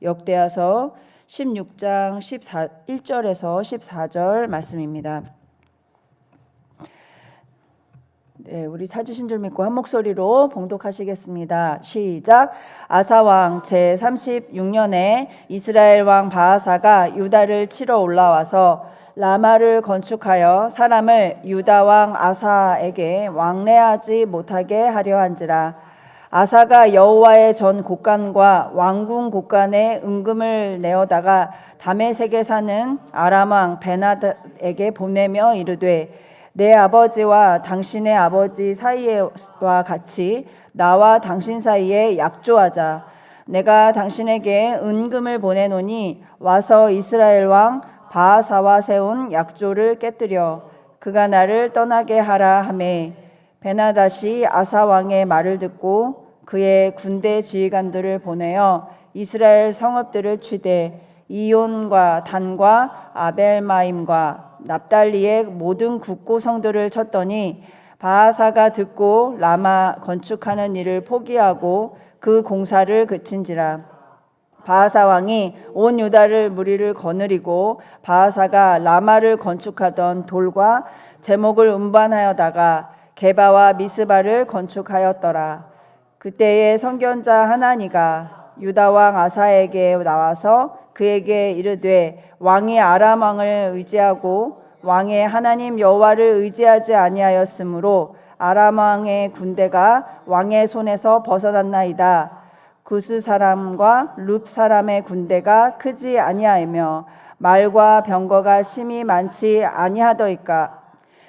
역대하서 16장 1절에서 14절 말씀입니다. 네, 우리 찾으신 줄 믿고 한 목소리로 봉독하시겠습니다. 시작. 아사왕 제36년에 이스라엘 왕 바하사가 유다를 치러 올라와서 라마를 건축하여 사람을 유다 왕 아사에게 왕래하지 못하게 하려 한지라. 아사가 여호와의 전 곳간과 왕궁 곳간에 은금을 내어다가 다메섹에 사는 아람 왕 베나닷에게 보내며 이르되 내 아버지와 당신의 아버지 사이와 같이 나와 당신 사이에 약조하자. 내가 당신에게 은금을 보내노니 와서 이스라엘 왕 바하사와 세운 약조를 깨뜨려 그가 나를 떠나게 하라 하매 베나닷이 아사 왕의 말을 듣고 그의 군대 지휘관들을 보내어 이스라엘 성읍들을 치되 이온과 단과 아벨마임과 납달리의 모든 국고성들을 쳤더니 바하사가 듣고 라마 건축하는 일을 포기하고 그 공사를 그친지라. 바하사 왕이 온 유다를 무리를 거느리고 바하사가 라마를 건축하던 돌과 제목을 운반하여다가 게바와 미스바를 건축하였더라. 그때에 선견자 하나니가 유다 왕 아사에게 나와서 그에게 이르되 왕이 아람 왕을 의지하고 왕의 하나님 여호와를 의지하지 아니하였으므로 아람 왕의 군대가 왕의 손에서 벗어났나이다. 구스 사람과 룹 사람의 군대가 크지 아니하며 말과 병거가 심히 많지 아니하더이까.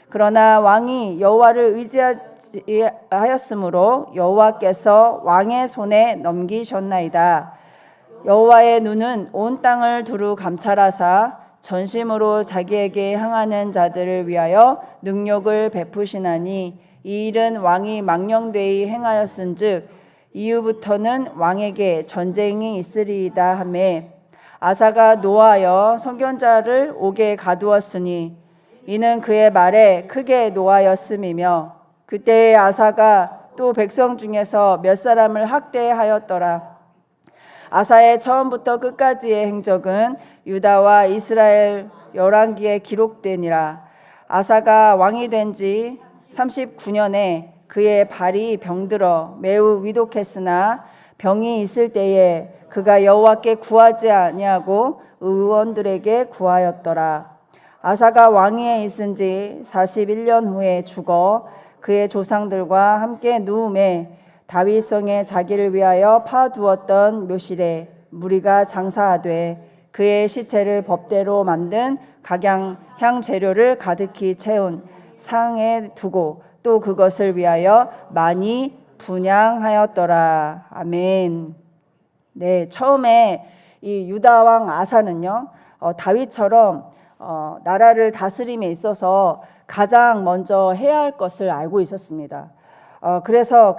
그러나 왕이 여호와를 의지하였으므로 여호와께서 왕의 손에 넘기셨나이다. 여호와의 눈은 온 땅을 두루 감찰하사 전심으로 자기에게 향하는 자들을 위하여 능력을 베푸시나니 이 일은 왕이 망령되이 행하였은즉 이후부터는 왕에게 전쟁이 있으리이다 하매 아사가 노하여 선견자를 옥에 가두었으니 이는 그의 말에 크게 노하였음이며 그때의 아사가 또 백성 중에서 몇 사람을 학대하였더라. 아사의 처음부터 끝까지의 행적은 유다와 이스라엘 열왕기에 기록되니라. 아사가 왕이 된 지 39년에 그의 발이 병들어 매우 위독했으나 병이 있을 때에 그가 여호와께 구하지 아니하고 의원들에게 구하였더라. 아사가 왕위에 있은 지 41년 후에 죽어 그의 조상들과 함께 누움에 다윗성에 자기를 위하여 파두었던 묘실에 무리가 장사하되 그의 시체를 법대로 만든 각양향 재료를 가득히 채운 상에 두고 또 그것을 위하여 많이 분향하였더라. 아멘. 네, 처음에 이 유다 왕 아사는요, 다윗처럼 나라를 다스림에 있어서 가장 먼저 해야 할 것을 알고 있었습니다. 그래서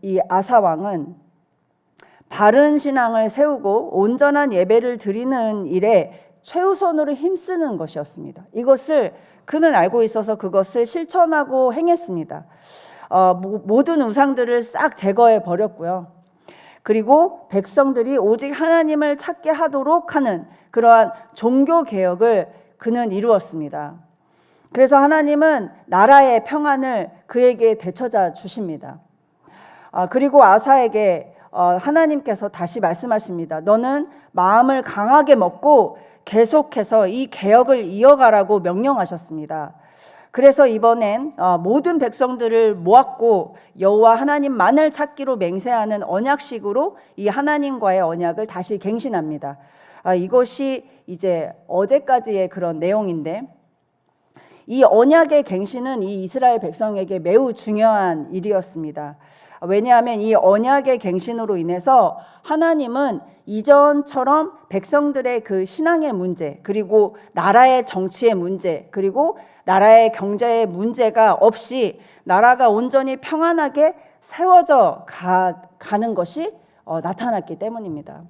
이 아사 왕은 바른 신앙을 세우고 온전한 예배를 드리는 일에 최우선으로 힘쓰는 것이었습니다. 이것을 그는 알고 있어서 그것을 실천하고 행했습니다. 모든 우상들을 싹 제거해 버렸고요. 그리고 백성들이 오직 하나님을 찾게 하도록 하는 그러한 종교 개혁을 그는 이루었습니다. 그래서 하나님은 나라의 평안을 그에게 되찾아 주십니다. 그리고 아사에게 하나님께서 다시 말씀하십니다. 너는 마음을 강하게 먹고 계속해서 이 개혁을 이어가라고 명령하셨습니다. 그래서 이번엔 모든 백성들을 모았고 여호와 하나님만을 찾기로 맹세하는 언약식으로 이 하나님과의 언약을 다시 갱신합니다. 이것이 이제 어제까지의 그런 내용인데 이 언약의 갱신은 이 이스라엘 백성에게 매우 중요한 일이었습니다. 왜냐하면 이 언약의 갱신으로 인해서 하나님은 이전처럼 백성들의 그 신앙의 문제, 그리고 나라의 정치의 문제, 그리고 나라의 경제의 문제가 없이 나라가 온전히 평안하게 세워져 가는 것이 나타났기 때문입니다.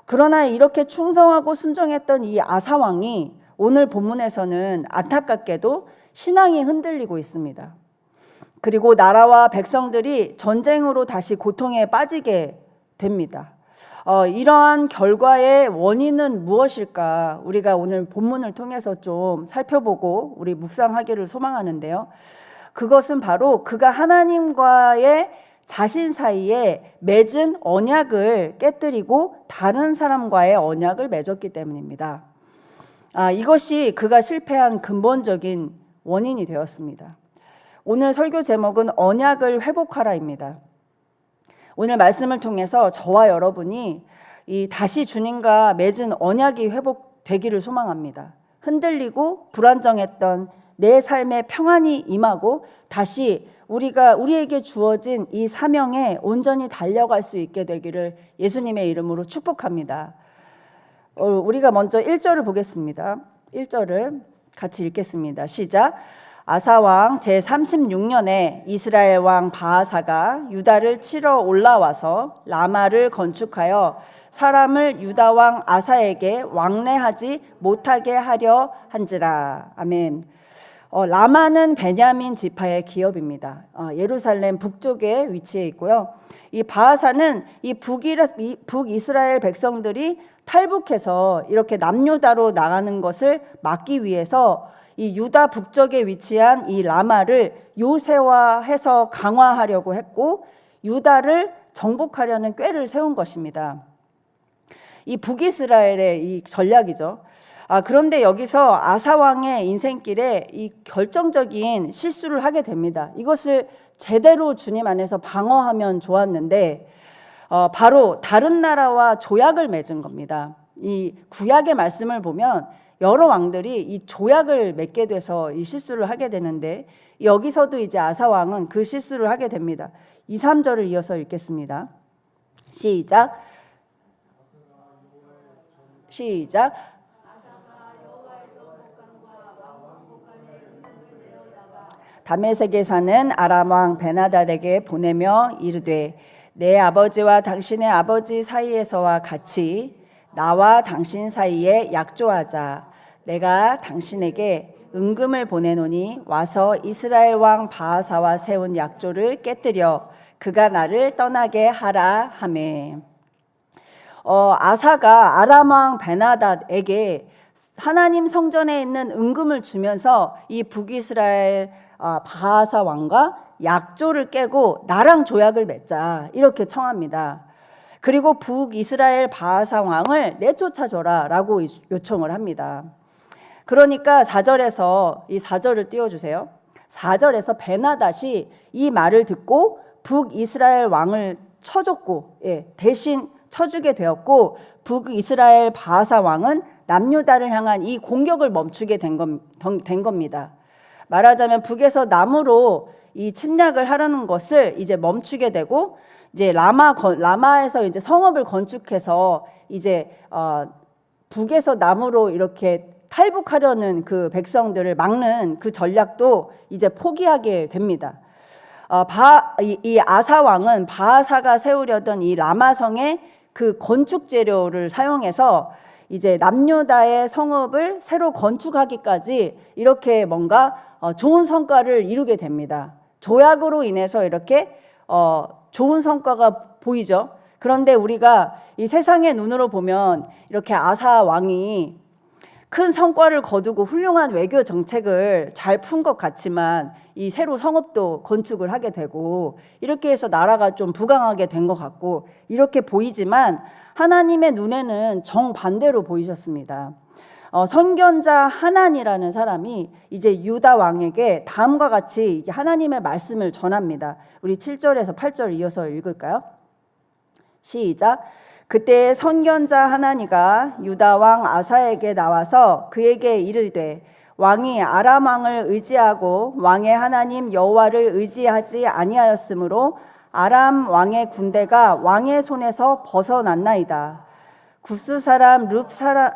그러나 이렇게 충성하고 순종했던 이 아사 왕이 오늘 본문에서는 안타깝게도 신앙이 흔들리고 있습니다. 그리고 나라와 백성들이 전쟁으로 다시 고통에 빠지게 됩니다. 이러한 결과의 원인은 무엇일까? 우리가 오늘 본문을 통해서 좀 살펴보고 우리 묵상하기를 소망하는데요. 그것은 바로 그가 하나님과의 자신 사이에 맺은 언약을 깨뜨리고 다른 사람과의 언약을 맺었기 때문입니다. 이것이 그가 실패한 근본적인 원인이 되었습니다. 오늘 설교 제목은 언약을 회복하라입니다. 오늘 말씀을 통해서 저와 여러분이 다시 주님과 맺은 언약이 회복되기를 소망합니다. 흔들리고 불안정했던 내 삶에 평안이 임하고 다시 우리에게 주어진 이 사명에 온전히 달려갈 수 있게 되기를 예수님의 이름으로 축복합니다. 우리가 먼저 1절을 보겠습니다. 1절을 같이 읽겠습니다. 시작. 아사왕 제36년에 이스라엘 왕 바하사가 유다를 치러 올라와서 라마를 건축하여 사람을 유다 왕 아사에게 왕래하지 못하게 하려 한지라. 아멘. 라마는 베냐민 지파의 기업입니다. 예루살렘 북쪽에 위치해 있고요. 이 바하사는 이 북이스라엘 백성들이 탈북해서 이렇게 남유다로 나가는 것을 막기 위해서 이 유다 북쪽에 위치한 이 라마를 요새화해서 강화하려고 했고 유다를 정복하려는 꾀를 세운 것입니다. 이 북이스라엘의 이 전략이죠. 그런데 여기서 아사 왕의 인생길에 이 결정적인 실수를 하게 됩니다. 이것을 제대로 주님 안에서 방어하면 좋았는데 바로 다른 나라와 조약을 맺은 겁니다. 이 구약의 말씀을 보면 여러 왕들이 이 조약을 맺게 돼서 이 실수를 하게 되는데 여기서도 이제 아사 왕은 그 실수를 하게 됩니다. 2, 3절을 이어서 읽겠습니다. 시작. 다메섹에 사는 아람 왕 베나닷에게 보내며 이르되 내 아버지와 당신의 아버지 사이에서와 같이 나와 당신 사이에 약조하자. 내가 당신에게 은금을 보내노니 와서 이스라엘 왕 바하사와 세운 약조를 깨뜨려 그가 나를 떠나게 하라 하매. 아사가 아람 왕 베나닷에게 하나님 성전에 있는 은금을 주면서 이 북이스라엘 바하사 왕과 약조를 깨고 나랑 조약을 맺자 이렇게 청합니다. 그리고 북이스라엘 바하사 왕을 내쫓아줘라 라고 요청을 합니다. 그러니까 4절에서 이 4절을 띄워주세요. 4절에서 베나닷이 이 말을 듣고 북이스라엘 왕을 쳐줬고 대신 쳐주게 되었고 북이스라엘 바하사 왕은 남유다를 향한 이 공격을 멈추게 된 겁니다. 말하자면 북에서 남으로 이 침략을 하려는 것을 이제 멈추게 되고 이제 라마에서 이제 성읍을 건축해서 이제 북에서 남으로 이렇게 탈북하려는 그 백성들을 막는 그 전략도 이제 포기하게 됩니다. 이 아사 왕은 바하사가 세우려던 이 라마성의 그 건축 재료를 사용해서 이제 남유다의 성읍을 새로 건축하기까지 이렇게 뭔가 좋은 성과를 이루게 됩니다. 조약으로 인해서 이렇게 좋은 성과가 보이죠. 그런데 우리가 이 세상의 눈으로 보면 이렇게 아사 왕이 큰 성과를 거두고 훌륭한 외교 정책을 잘 푼 것 같지만 이 새로 성읍도 건축을 하게 되고 이렇게 해서 나라가 좀 부강하게 된 것 같고 이렇게 보이지만 하나님의 눈에는 정반대로 보이셨습니다. 선견자 하난이라는 사람이 이제 유다 왕에게 다음과 같이 하나님의 말씀을 전합니다. 우리 7절에서 8절 이어서 읽을까요? 시작. 그때 선견자 하나니가 유다 왕 아사에게 나와서 그에게 이르되 왕이 아람 왕을 의지하고 왕의 하나님 여호와를 의지하지 아니하였으므로 아람 왕의 군대가 왕의 손에서 벗어났나이다. 구스 사람 룹 사람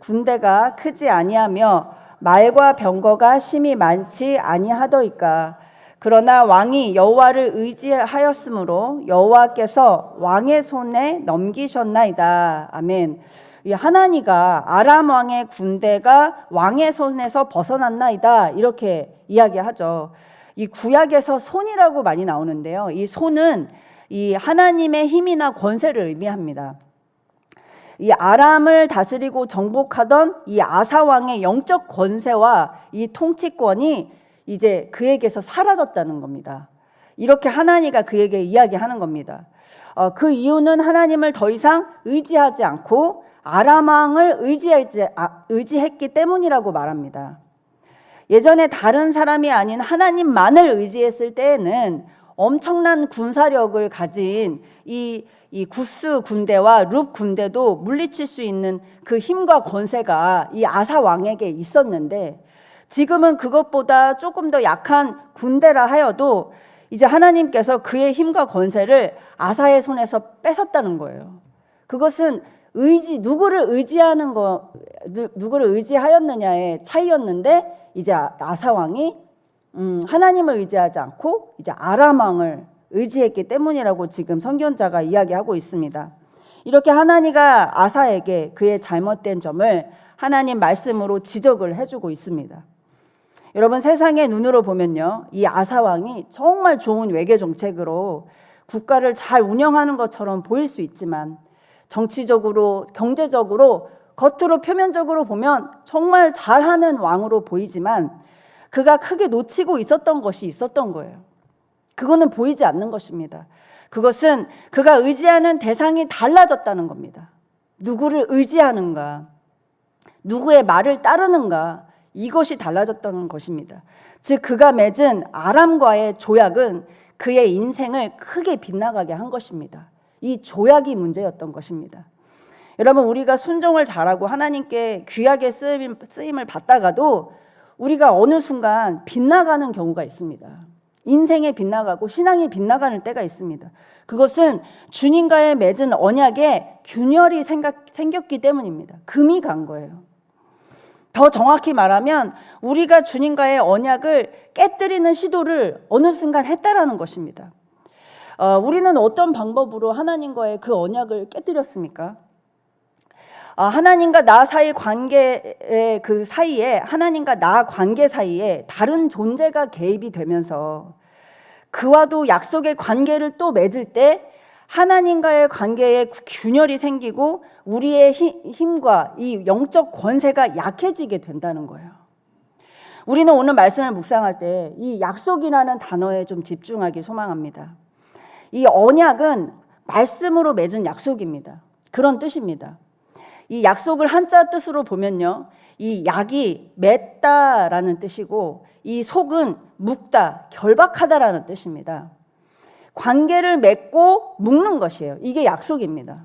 군대가 크지 아니하며 말과 병거가 심히 많지 아니하더이까. 그러나 왕이 여호와를 의지하였으므로 여호와께서 왕의 손에 넘기셨나이다. 아멘. 이 하나니가 아람 왕의 군대가 왕의 손에서 벗어났나이다 이렇게 이야기하죠. 이 구약에서 손이라고 많이 나오는데요. 이 손은 이 하나님의 힘이나 권세를 의미합니다. 이 아람을 다스리고 정복하던 이 아사 왕의 영적 권세와 이 통치권이 이제 그에게서 사라졌다는 겁니다. 이렇게 하나니가 그에게 이야기하는 겁니다. 그 이유는 하나님을 더 이상 의지하지 않고 아람 왕을 의지했기 때문이라고 말합니다. 예전에 다른 사람이 아닌 하나님만을 의지했을 때에는 엄청난 군사력을 가진 이 구스 군대와 룹 군대도 물리칠 수 있는 그 힘과 권세가 이 아사 왕에게 있었는데, 지금은 그것보다 조금 더 약한 군대라 하여도 이제 하나님께서 그의 힘과 권세를 아사의 손에서 뺏었다는 거예요. 그것은 누구를 의지하였느냐의 차이였는데, 이제 아사 왕이 하나님을 의지하지 않고 이제 아람 왕을 의지했기 때문이라고 지금 선견자가 이야기하고 있습니다. 이렇게 하나니가 아사에게 그의 잘못된 점을 하나님 말씀으로 지적을 해주고 있습니다. 여러분, 세상의 눈으로 보면요, 이 아사 왕이 정말 좋은 외교 정책으로 국가를 잘 운영하는 것처럼 보일 수 있지만, 정치적으로, 경제적으로, 겉으로 표면적으로 보면 정말 잘하는 왕으로 보이지만 그가 크게 놓치고 있었던 것이 있었던 거예요. 그거는 보이지 않는 것입니다. 그것은 그가 의지하는 대상이 달라졌다는 겁니다. 누구를 의지하는가, 누구의 말을 따르는가, 이것이 달라졌다는 것입니다. 즉, 그가 맺은 아람과의 조약은 그의 인생을 크게 빗나가게 한 것입니다. 이 조약이 문제였던 것입니다. 여러분, 우리가 순종을 잘하고 하나님께 귀하게 쓰임을 받다가도 우리가 어느 순간 빗나가는 경우가 있습니다. 인생에 빗나가고 신앙이 빗나가는 때가 있습니다. 그것은 주님과의 맺은 언약에 균열이 생겼기 때문입니다. 금이 간 거예요. 더 정확히 말하면 우리가 주님과의 언약을 깨뜨리는 시도를 어느 순간 했다라는 것입니다. 우리는 어떤 방법으로 하나님과의 그 언약을 깨뜨렸습니까? 하나님과 나 사이 관계의 그 사이에, 하나님과 나 관계 사이에 다른 존재가 개입이 되면서 그와도 약속의 관계를 또 맺을 때 하나님과의 관계에 균열이 생기고 우리의 힘과 이 영적 권세가 약해지게 된다는 거예요. 우리는 오늘 말씀을 묵상할 때 이 약속이라는 단어에 좀 집중하기 소망합니다. 이 언약은 말씀으로 맺은 약속입니다. 그런 뜻입니다. 이 약속을 한자 뜻으로 보면요, 이 약이 맺다라는 뜻이고 이 속은 묶다, 결박하다라는 뜻입니다. 관계를 맺고 묶는 것이에요. 이게 약속입니다.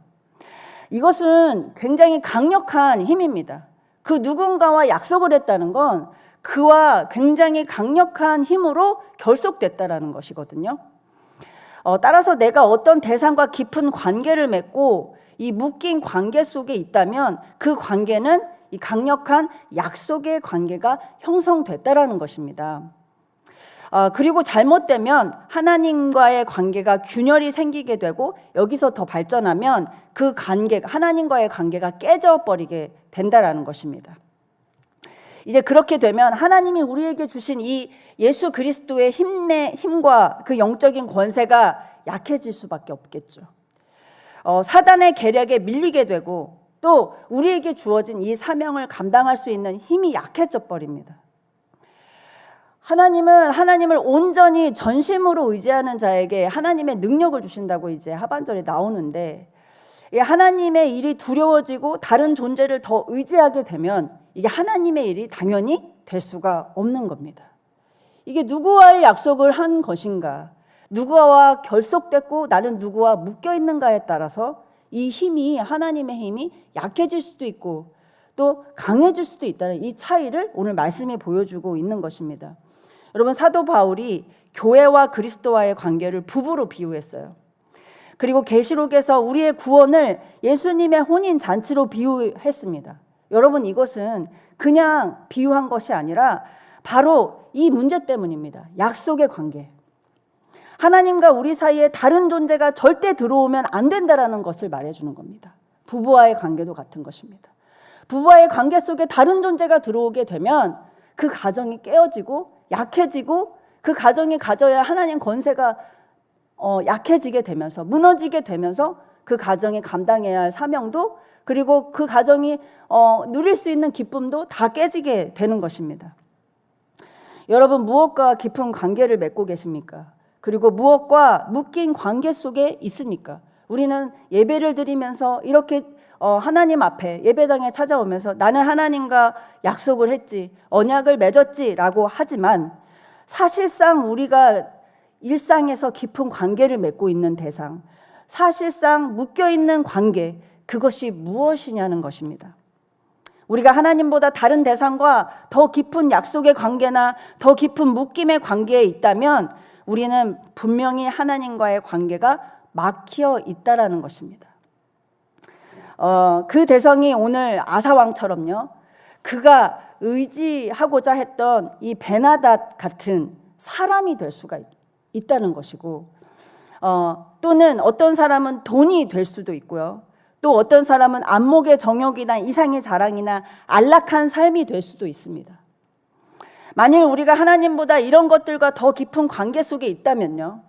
이것은 굉장히 강력한 힘입니다. 그 누군가와 약속을 했다는 건 그와 굉장히 강력한 힘으로 결속됐다라는 것이거든요. 따라서 내가 어떤 대상과 깊은 관계를 맺고 이 묶인 관계 속에 있다면 그 관계는 이 강력한 약속의 관계가 형성됐다라는 것입니다. 그리고 잘못되면 하나님과의 관계가 균열이 생기게 되고 여기서 더 발전하면 그 관계가, 하나님과의 관계가 깨져버리게 된다라는 것입니다. 이제 그렇게 되면 하나님이 우리에게 주신 이 예수 그리스도의 힘과 그 영적인 권세가 약해질 수밖에 없겠죠. 사단의 계략에 밀리게 되고 또 우리에게 주어진 이 사명을 감당할 수 있는 힘이 약해져 버립니다. 하나님은 하나님을 온전히 전심으로 의지하는 자에게 하나님의 능력을 주신다고 이제 하반절에 나오는데, 하나님의 일이 두려워지고 다른 존재를 더 의지하게 되면 이게 하나님의 일이 당연히 될 수가 없는 겁니다. 이게 누구와의 약속을 한 것인가, 누구와 결속됐고 나는 누구와 묶여 있는가에 따라서 이 힘이, 하나님의 힘이 약해질 수도 있고 또 강해질 수도 있다는 이 차이를 오늘 말씀이 보여주고 있는 것입니다. 여러분, 사도 바울이 교회와 그리스도와의 관계를 부부로 비유했어요. 그리고 계시록에서 우리의 구원을 예수님의 혼인 잔치로 비유했습니다. 여러분, 이것은 그냥 비유한 것이 아니라 바로 이 문제 때문입니다. 약속의 관계. 하나님과 우리 사이에 다른 존재가 절대 들어오면 안 된다라는 것을 말해주는 겁니다. 부부와의 관계도 같은 것입니다. 부부와의 관계 속에 다른 존재가 들어오게 되면 그 가정이 깨어지고 약해지고 그 가정이 가져야 하나님 권세가 약해지게 되면서, 무너지게 되면서 그 가정이 감당해야 할 사명도, 그리고 그 가정이 누릴 수 있는 기쁨도 다 깨지게 되는 것입니다. 여러분, 무엇과 깊은 관계를 맺고 계십니까? 그리고 무엇과 묶인 관계 속에 있습니까? 우리는 예배를 드리면서 이렇게 하나님 앞에 예배당에 찾아오면서 나는 하나님과 약속을 했지, 언약을 맺었지 라고 하지만, 사실상 우리가 일상에서 깊은 관계를 맺고 있는 대상, 사실상 묶여있는 관계, 그것이 무엇이냐는 것입니다. 우리가 하나님보다 다른 대상과 더 깊은 약속의 관계나 더 깊은 묶임의 관계에 있다면 우리는 분명히 하나님과의 관계가 막혀 있다라는 것입니다. 그 대상이 오늘 아사왕처럼요, 그가 의지하고자 했던 이 베나닷 같은 사람이 될 수가 있다는 것이고, 또는 어떤 사람은 돈이 될 수도 있고요, 또 어떤 사람은 안목의 정욕이나 이상의 자랑이나 안락한 삶이 될 수도 있습니다. 만일 우리가 하나님보다 이런 것들과 더 깊은 관계 속에 있다면요,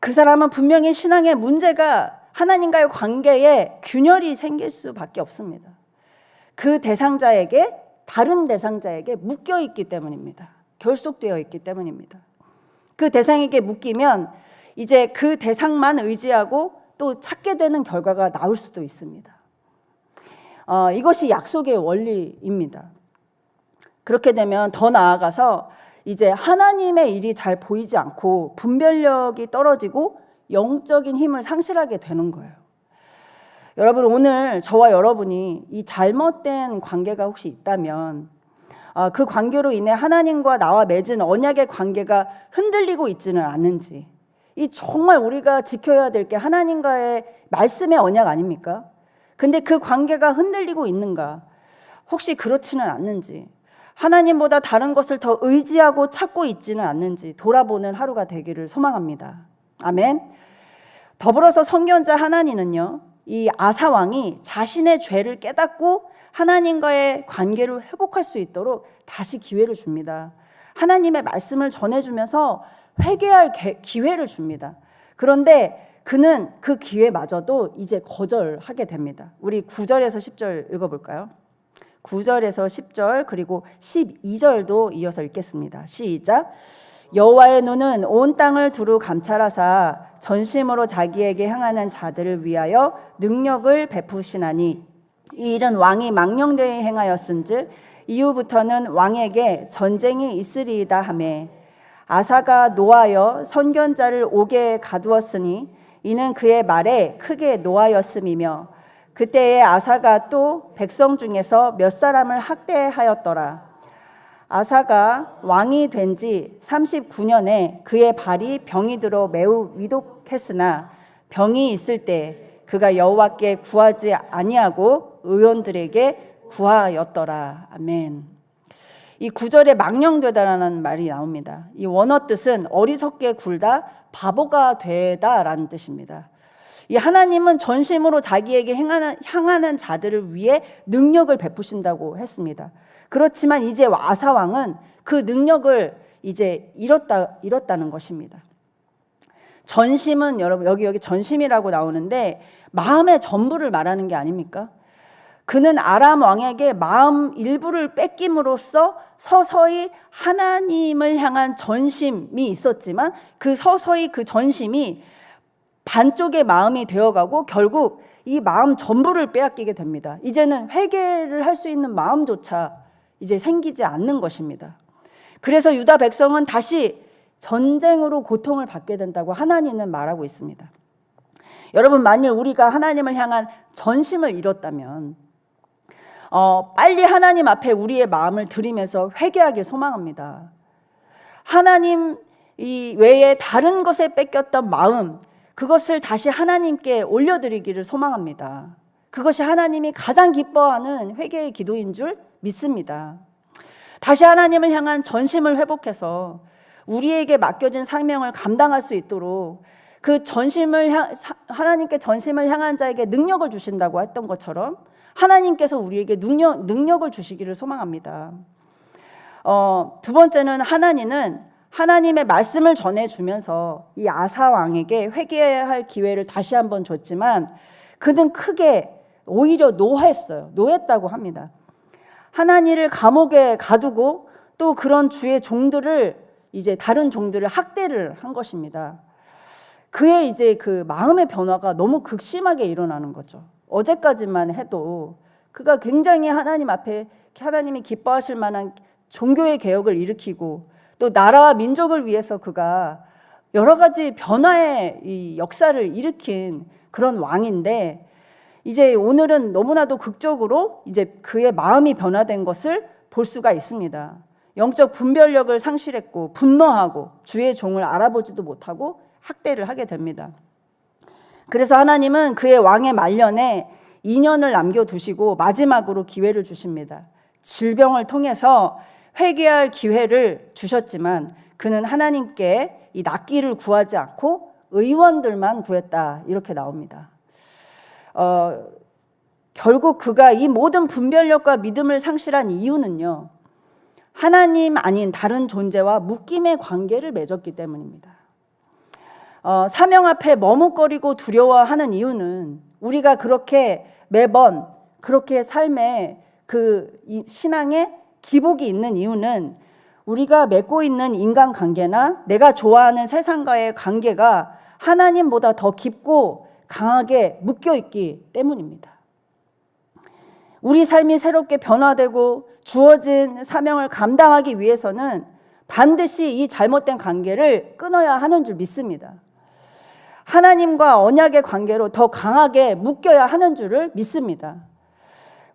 그 사람은 분명히 신앙의 문제가, 하나님과의 관계에 균열이 생길 수밖에 없습니다. 그 대상자에게, 다른 대상자에게 묶여 있기 때문입니다. 결속되어 있기 때문입니다. 그 대상에게 묶이면 이제 그 대상만 의지하고 또 찾게 되는 결과가 나올 수도 있습니다. 이것이 약속의 원리입니다. 그렇게 되면 더 나아가서 이제 하나님의 일이 잘 보이지 않고 분별력이 떨어지고 영적인 힘을 상실하게 되는 거예요. 여러분, 오늘 저와 여러분이 이 잘못된 관계가 혹시 있다면 그 관계로 인해 하나님과 나와 맺은 언약의 관계가 흔들리고 있지는 않은지, 이 정말 우리가 지켜야 될 게 하나님과의 말씀의 언약 아닙니까? 근데 그 관계가 흔들리고 있는가? 혹시 그렇지는 않는지, 하나님보다 다른 것을 더 의지하고 찾고 있지는 않는지 돌아보는 하루가 되기를 소망합니다. 아멘. 더불어서 선견자 하나니는요, 이 아사 왕이 자신의 죄를 깨닫고 하나님과의 관계를 회복할 수 있도록 다시 기회를 줍니다. 하나님의 말씀을 전해주면서 회개할 기회를 줍니다. 그런데 그는 그 기회마저도 이제 거절하게 됩니다. 우리 9절에서 10절 읽어볼까요? 9절에서 10절 그리고 12절도 이어서 읽겠습니다. 시작. 여호와의 눈은 온 땅을 두루 감찰하사 전심으로 자기에게 향하는 자들을 위하여 능력을 베푸시나니 이 일은 왕이 망령되이 행하였은즉 이후부터는 왕에게 전쟁이 있으리이다 하매, 아사가 노하여 선견자를 옥에 가두었으니 이는 그의 말에 크게 노하였음이며, 그때에 아사가 또 백성 중에서 몇 사람을 학대하였더라. 아사가 왕이 된 지 39년에 그의 발이 병이 들어 매우 위독했으나 병이 있을 때 그가 여호와께 구하지 아니하고 의원들에게 구하였더라. 아멘. 이 9절에 망령되다라는 말이 나옵니다. 이 원어 뜻은 어리석게 굴다, 바보가 되다라는 뜻입니다. 이 하나님은 전심으로 자기에게 향하는 자들을 위해 능력을 베푸신다고 했습니다. 그렇지만 이제 아사 왕은 그 능력을 이제 잃었다는 것입니다. 전심은 여러분, 여기 전심이라고 나오는데 마음의 전부를 말하는 게 아닙니까? 그는 아람 왕에게 마음 일부를 뺏김으로써 서서히 하나님을 향한 전심이 있었지만 그 서서히 그 전심이 반쪽의 마음이 되어가고 결국 이 마음 전부를 빼앗기게 됩니다. 이제는 회개를 할 수 있는 마음조차 이제 생기지 않는 것입니다. 그래서 유다 백성은 다시 전쟁으로 고통을 받게 된다고 하나님은 말하고 있습니다. 여러분, 만일 우리가 하나님을 향한 전심을 잃었다면 빨리 하나님 앞에 우리의 마음을 드리면서 회개하길 소망합니다. 하나님 외에 다른 것에 뺏겼던 마음, 그것을 다시 하나님께 올려드리기를 소망합니다. 그것이 하나님이 가장 기뻐하는 회개의 기도인 줄 믿습니다. 다시 하나님을 향한 전심을 회복해서 우리에게 맡겨진 사명을 감당할 수 있도록 그 하나님께 전심을 향한 자에게 능력을 주신다고 했던 것처럼 하나님께서 우리에게 능력을 주시기를 소망합니다. 두 번째는 하나님은 하나님의 말씀을 전해주면서 이 아사 왕에게 회개해야 할 기회를 다시 한번 줬지만 그는 크게 오히려 노했어요. 노했다고 합니다. 하나님을 감옥에 가두고 또 그런 주의 종들을 이제 다른 종들을 학대를 한 것입니다. 그의 이제 그 마음의 변화가 너무 극심하게 일어나는 거죠. 어제까지만 해도 그가 굉장히 하나님 앞에 하나님이 기뻐하실 만한 종교의 개혁을 일으키고 또 나라와 민족을 위해서 그가 여러 가지 변화의 이 역사를 일으킨 그런 왕인데 이제 오늘은 너무나도 극적으로 이제 그의 마음이 변화된 것을 볼 수가 있습니다. 영적 분별력을 상실했고 분노하고 주의 종을 알아보지도 못하고 학대를 하게 됩니다. 그래서 하나님은 그의 왕의 말년에 2년을 남겨두시고 마지막으로 기회를 주십니다. 질병을 통해서 회개할 기회를 주셨지만 그는 하나님께 이 낫기를 구하지 않고 의원들만 구했다 이렇게 나옵니다. 결국 그가 이 모든 분별력과 믿음을 상실한 이유는요, 하나님 아닌 다른 존재와 묶임의 관계를 맺었기 때문입니다. 사명 앞에 머뭇거리고 두려워하는 이유는 우리가 그렇게 매번 그렇게 삶에 그 신앙에 기복이 있는 이유는 우리가 맺고 있는 인간관계나 내가 좋아하는 세상과의 관계가 하나님보다 더 깊고 강하게 묶여있기 때문입니다. 우리 삶이 새롭게 변화되고 주어진 사명을 감당하기 위해서는 반드시 이 잘못된 관계를 끊어야 하는 줄 믿습니다. 하나님과 언약의 관계로 더 강하게 묶여야 하는 줄을 믿습니다.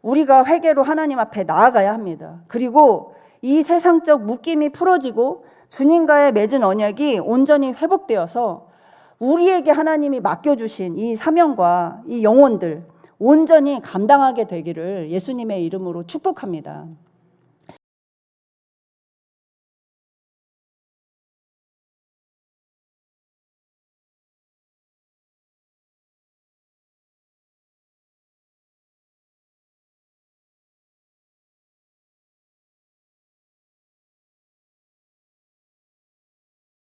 우리가 회개로 하나님 앞에 나아가야 합니다. 그리고 이 세상적 묶임이 풀어지고 주님과의 맺은 언약이 온전히 회복되어서 우리에게 하나님이 맡겨주신 이 사명과 이 영혼들 온전히 감당하게 되기를 예수님의 이름으로 축복합니다.